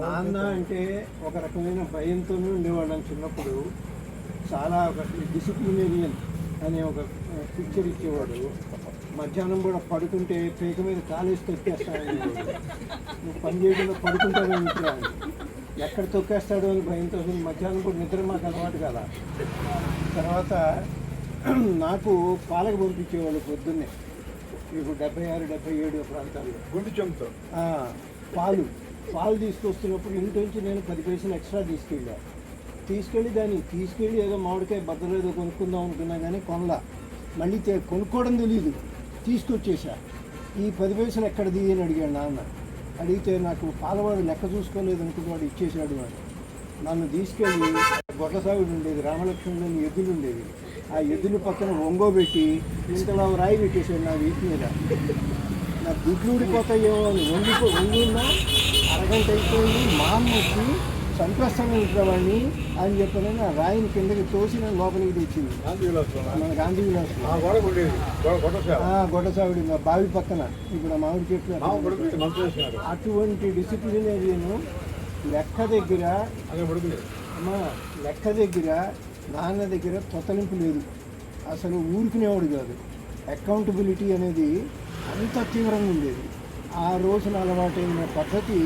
నాన్న అంటే ఒక రకమైన భయంతోనే ఉండేవాళ్ళం చిన్నప్పుడు. చాలా ఒక డిసిప్లినేరియన్ అనే ఒక పిక్చర్ ఇచ్చేవాడు. మధ్యాహ్నం కూడా పడుకుంటే పేక మీద కాలేసి తొక్కేస్తాడనేవాడు. నువ్వు పని చేయకుండా పడుకుంటాడో ఇంట్లో ఎక్కడ తొక్కేస్తాడో అని భయంతో మధ్యాహ్నం కూడా నిద్ర మాకు అలవాటు కదా. తర్వాత నాకు పాలకు పంపించేవాళ్ళు పొద్దున్నే. ఇప్పుడు 76, 77 ప్రాంతాల్లో గుండు చెంతో పాలు తీసుకొస్తున్నప్పుడు ఇంటి నుంచి నేను 10 పైసలు ఎక్స్ట్రా తీసుకెళ్ళి దాన్ని ఏదో మామిడికాయ బద్దలు ఏదో కొనుక్కుందాం అనుకున్నా కానీ కొనలా. మళ్ళీ కొనుక్కోవడం తెలియదు, తీసుకొచ్చేసా. ఈ 10 పైసలు ఎక్కడిది అని అడిగాడు నాన్న. అడిగితే నాకు పాలవాడు లెక్క చూసుకోలేదు అనుకుని వాడు ఇచ్చేసాడు అని. నన్ను తీసుకెళ్ళి గొడ్ల సాగుడు ఉండేది, రామలక్ష్మణుని ఎద్దులు ఉండేవి. ఆ ఎద్దుల పక్కన ఒంగోబెట్టి ఇంతలో రాయి పెట్టేసాడు నా వీటి మీద. నా గుడ్లు ఊడిపోతాయేమో అని వండున్నా అరగంట అయిపోయింది. మా అమ్మ వచ్చి సంతోషంగా ఉంటున్నావాడిని అని చెప్పిన ఆ రాయిని కిందకి తోసి నన్ను లోపలికి తెచ్చింది. మన గాంధీ విలాస్ గొడ్డసావిడి బావి పక్కన ఇప్పుడు మామిడి చెట్లు. అటువంటి డిసిప్లినేరియన్ లెక్క దగ్గర నాన్న దగ్గర తొత్తలింపు లేదు. అసలు ఊరుకునేవాడు కాదు. అకౌంటబిలిటీ అనేది అంత తీవ్రంగా ఉండేది. ఆ రోజున అలవాటైన పద్ధతి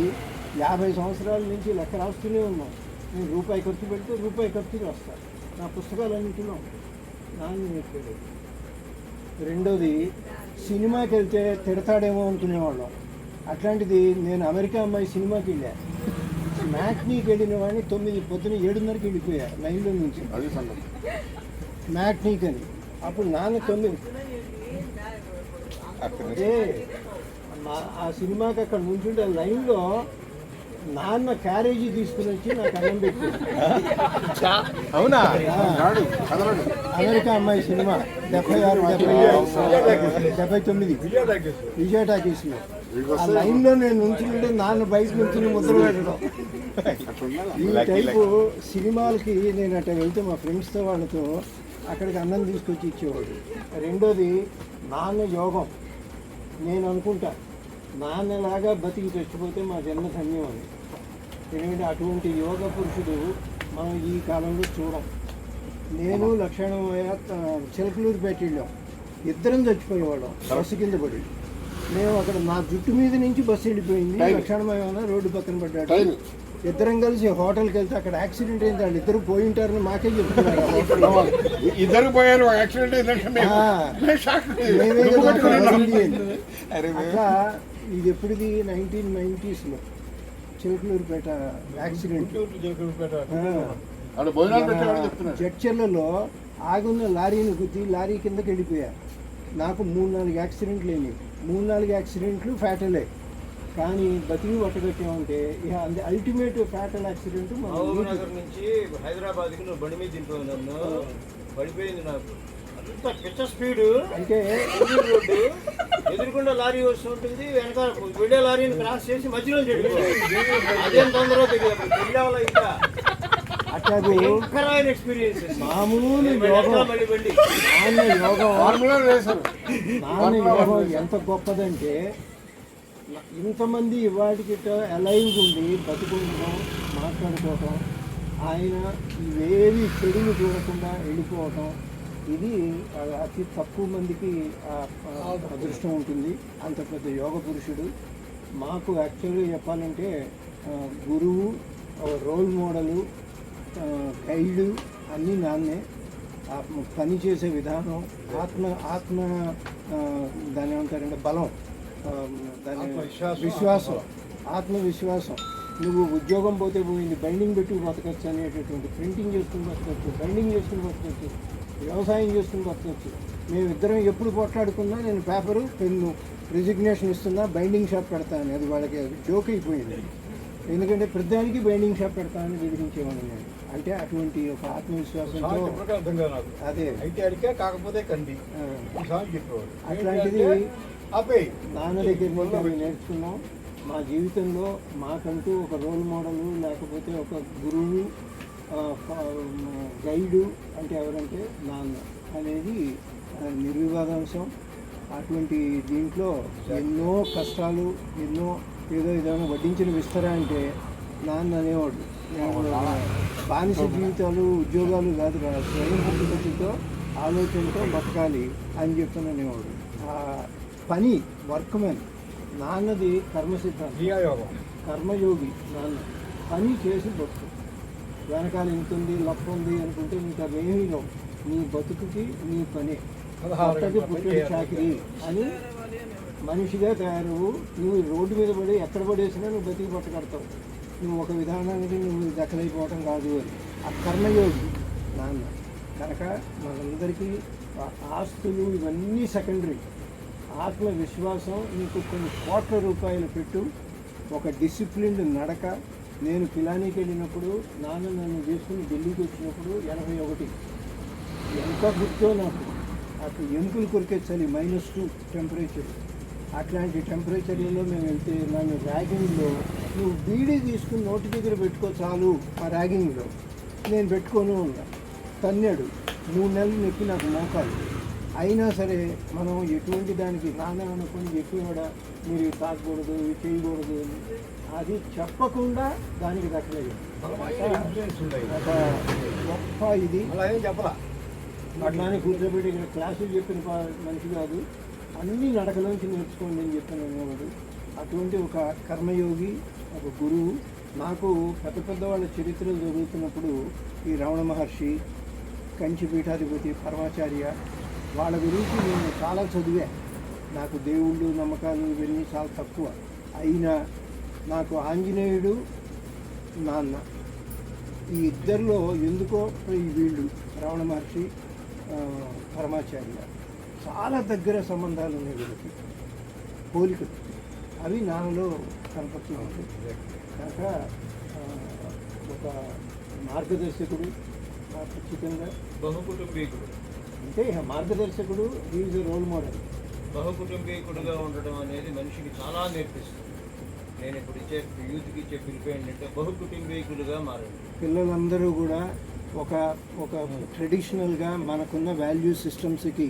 50 సంవత్సరాల నుంచి లెక్క రాస్తూనే ఉన్నాం. నేను రూపాయి ఖర్చు పెడితే రూపాయి ఖర్చు రాస్తాను. నా పుస్తకాలన్నింటిలో నాన్న నేర్పేది. రెండోది, సినిమాకి వెళ్తే తిడతాడేమో అనుకునేవాళ్ళం. అట్లాంటిది నేను అమెరికా అమ్మాయి సినిమాకి వెళ్ళా. మ్యాట్నీకి వెళ్ళిన వాడిని 9 పొద్దున 7:30కి వెళ్ళిపోయా లైన్లో నుంచి. మ్యాట్నీకి అని అప్పుడు నాన్న 9 ఆ సినిమాకి అక్కడ నుంచుంటే లైన్లో నాన్న క్యారేజీ తీసుకుని వచ్చి నాకు అన్నం పెట్టింది. అవునా? అమెరికా అమ్మాయి సినిమా 76, 79 విజయ టాకీస్లో. ఆ లైన్లో నేను నుంచుంటే నాన్న బయట నుంచి ముద్ర పెట్టడం. ఈ టైపు సినిమాలకి నేను అట్లా వెళ్తే మా ఫ్రెండ్స్తో వాళ్ళతో అక్కడికి అన్నం తీసుకొచ్చి ఇచ్చేవాడు. రెండోది, నాన్న యోగం. నేను అనుకుంటా నాన్నలాగా బతికి చచ్చిపోతే మా జన్మ ధన్యం అని. ఎందుకంటే అటువంటి యోగ పురుషుడు మనం ఈ కాలంలో చూడం. నేను లక్షణమయ్య చిలకలూరు పెట్టిళ్ళాం. ఇద్దరం చచ్చిపోయేవాళ్ళం బస్సు కింద పడి. మేము అక్కడ నా జుట్టు మీద నుంచి బస్సు వెళ్ళిపోయింది. లక్షణమయ్య రోడ్డు పక్కన పడ్డాడు. ఇద్దరం కలిసి హోటల్కి వెళ్తే అక్కడ యాక్సిడెంట్ అయింది. వాళ్ళు ఇద్దరు పోయి ఉంటారని మాకే చెప్తున్నారు. ఇద్దరు పోయారు యాక్సిడెంట్ అట్లా. ఇది ఎప్పుడుది? 1990sలో చిలకలూరుపేట యాక్సిడెంట్. జడ్చర్లలో ఆగున్న లారీని గుద్ది లారీ కిందకి వెళ్ళిపోయా. నాకు 3-4 యాక్సిడెంట్లు అయినాయి. 3-4 యాక్సిడెంట్లు ఫ్యాటలే. కానీ బతికి పట్టగట్టామంటే ఇక అది అల్టిమేట్ ఫ్యాటల్ యాక్సిడెంట్. నగర్ నుంచి హైదరాబాద్కి నువ్వు బండి మీద దింపావు నన్ను. పడిపోయింది నాకు. అంత పిచ్చ స్పీడు అంటే రోడ్డు ఎదురుకుండా లారీ వస్తుంటుంది. వెనకాల వెళ్ళే లారీని క్రాస్ చేసి మధ్యలో అదేం తొందరగా తెలియదు. వెళ్ళేవాళ్ళ ఇంకా అట్లాగే ఎక్స్పీరియన్స్. మామూలు నాన్న యోగం ఎంత గొప్పదంటే ఇంతమంది వాటికి అలైవ్గా ఉండి బతుకుండడం, మాట్లాడుకోవటం, ఆయన ఇవేవి చెడులు చూడకుండా వెళ్ళిపోవటం, ఇది అతి తక్కువ మందికి అదృష్టం ఉంటుంది. అంత పెద్ద యోగ పురుషుడు మాకు యాక్చువల్గా చెప్పాలంటే గురువు, రోల్ మోడలు, గైడు అన్నీ నాన్నే. పని చేసే విధానం, ఆత్మ దాని ఏమంటారంటే బలం, దాని విశ్వాసం, ఆత్మవిశ్వాసం. నువ్వు ఉద్యోగం పోతే పోయింది, బైండింగ్ పెట్టుకు బతకచ్చు అనేటటువంటి, ప్రింటింగ్ చేసుకుని బతకచ్చు, బైండింగ్ చేసుకుని బతకచ్చు, వ్యవసాయం చేసుకుని బతకచ్చు. మేమిద్దరం ఎప్పుడు పోట్లాడుకున్నా నేను పేపరు పెన్ను రిజిగ్నేషన్ ఇస్తున్నా, బైండింగ్ షాప్ పెడతాను. అది వాళ్ళకి జోక్ అయిపోయింది. ఎందుకంటే ప్రతిదానికి బైండింగ్ షాప్ పెడతానని బెదిరించేవాడిని నేను. అంటే అటువంటి ఒక ఆత్మవిశ్వాసంతో అదే కాకపోతే కండి అట్లాంటిది నాన్న దగ్గర నుంచి అవి నేర్చుకున్నాం. మా జీవితంలో మాకంటూ ఒక రోల్ మోడలు, లేకపోతే ఒక గురువు, గైడు అంటే ఎవరంటే నాన్న అనేది నిర్వివాదాంశం. అటువంటి దీంట్లో ఎన్నో కష్టాలు, ఎన్నో ఏదైనా వడ్డించిన విస్తరా అంటే నాన్న అనేవాడు బానిస జీవితాలు ఉద్యోగాలు కాదు కదా, స్వయం ప్రతిపత్తితో ఆలోచనతో బతకాలి అని చెప్పని అనేవాడు. ఆ పని వర్క్మెన్ నాన్నది కర్మసిద్ధాంతం, క్రియాయోగం. కర్మయోగి నాన్న. పని చేసి బతుకు, వెనకాల ఇంత ఉంది లప్ప ఉంది అనుకుంటే నీకు అవేమీ లేవు. నీ బతుకుకి నీ పనే, కొత్తది పుట్టడి చాకిరి అని మనిషిగా తయారవు. నువ్వు రోడ్డు మీద పడి ఎక్కడ పడేసినా నువ్వు బతికి పట్టగడతావు. నువ్వు ఒక విధానానికి నువ్వు దక్కలైపోవటం కాదు అని. ఆ కర్మయోగి నాన్న. కనుక మనందరికీ ఆస్తులు ఇవన్నీ సెకండరీ. ఆత్మవిశ్వాసం నీకు కొన్ని కోట్ల రూపాయలు పెట్టు, ఒక డిసిప్లిన్డ్ నడక. నేను పిలానీకి వెళ్ళినప్పుడు నాన్న నన్ను తీసుకుని ఢిల్లీకి వచ్చినప్పుడు 81 ఎంత గుర్తో నాకు. అప్పుడు ఎముకలు కొరికేసాలి, -2 టెంపరేచర్. అట్లాంటి టెంపరేచర్లలో మేము వెళ్తే నన్ను ర్యాగింగ్లో నువ్వు బీడీ తీసుకుని నోటి దగ్గర పెట్టుకో చాలు, ఆ ర్యాగింగ్లో నేను పెట్టుకొని ఉన్నా. తన్నాడు 3 నెలలు నొప్పి నాకు మోకాలు. అయినా సరే మనం ఎటువంటి దానికి నాన్న అనుకుని చెప్పేవాడా మీరు ఇవి తాకూడదు ఇవి చేయకూడదు అని. అది చెప్పకుండా దానికి దక్కలేదు. ఒక గొప్ప ఇది. అలా ఏం చెప్పరా? అట్లానే కూర్చోబెట్టి ఇక్కడ క్లాసులు చెప్పిన మనిషి కాదు, అన్ని నడకలోంచి నేర్చుకోండి అని చెప్పాను అనేవాడు. అటువంటి ఒక కర్మయోగి, ఒక గురువు. నాకు పెద్ద పెద్ద వాళ్ళ చరిత్రలు చదువుతున్నప్పుడు ఈ రమణ మహర్షి, కంచి పీఠాధిపతి పరమాచార్య, వాళ్ళ గురించి నేను చాలా చదివా. నాకు దేవుళ్ళు నమ్మకాలు ఇవన్నీ చాలా తక్కువ. అయినా నాకు ఆంజనేయుడు నాన్న, ఈ ఇద్దరిలో ఎందుకో ఈ వీళ్ళు రమణ మహర్షి పరమాచార్య చాలా దగ్గర సంబంధాలు ఉన్నాయి వీళ్ళకి, పోలికలు అవి నాలో కనపడుతూ ఉంటాయి. కనుక ఒక మార్గదర్శకుడు ఖచ్చితంగా బహుకుటుంబీకుడు అంటే మార్గదర్శకుడు ఈజ్ రోల్ మోడల్. బహుకుటుంబీకుడుగా ఉండడం అనేది మనిషికి చాలా నేర్పిస్తుంది. నేను ఇప్పుడు యూత్కి ఇచ్చే పిలుపు ఏంటంటే బహుకుటుంబీకులుగా మారండి. పిల్లలందరూ కూడా ఒక ట్రెడిషనల్గా మనకున్న వాల్యూ సిస్టమ్స్కి